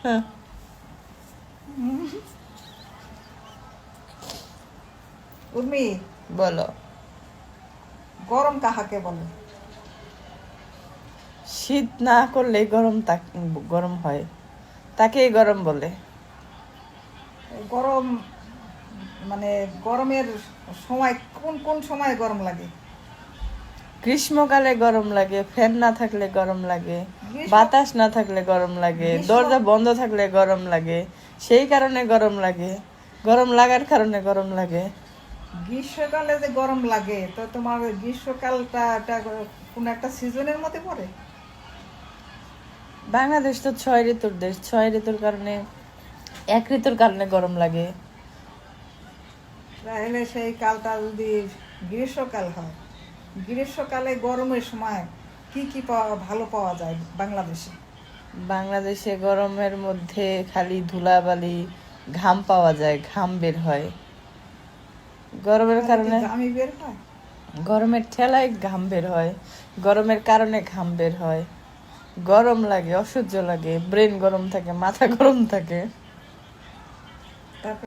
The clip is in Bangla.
হ্যাঁ, উর্মি, বলো। গরম কাহাকে বলে? শীত না করলে গরম হয়, তাকেই গরম বলে। গরম মানে গরমের সময় কোন কোন সময় গরম লাগে? গ্রীষ্মকালে গরম লাগে, ফ্যান না থাকলে গরম লাগে, গ্রীষ্ম বাতাস না থাকলে গরম লাগে, গ্রীষ্ম দরজা বন্ধ থাকলে গরম লাগে। সেই কারণে গরম লাগে, গরম লাগার কারণে গরম লাগে। গ্রীষ্মকালে যে গরম লাগে, তো তোমার গ্রীষ্মকালটা এটা কোন একটা সিজনের মধ্যে পড়ে? বাংলাদেশ তো 6 ঋতুর দেশ, 6 ঋতুর কারণে এক ঋতুর কারণে গরম লাগে। তাহলে সেই কালটা যদি গ্রীষ্মকাল হয়, গ্রীষ্মকালে গরমের সময় কি কি ভালো পাওয়া যায় বাংলাদেশে? বাংলাদেশে গরমের মধ্যে খালি ধুলাবালি, ঘাম পাওয়া যায়, ঘাম বের হয় গরমের তাহলে কি কারণে। ঘামি বের হয়? গরমের ঠেলায় ঘাম বের হয়, গরমের কারণে ঘাম বের হয়, গরম লাগে, অসহ্য লাগে, ব্রেন গরম থাকে, মাথা গরম থাকে। তারপর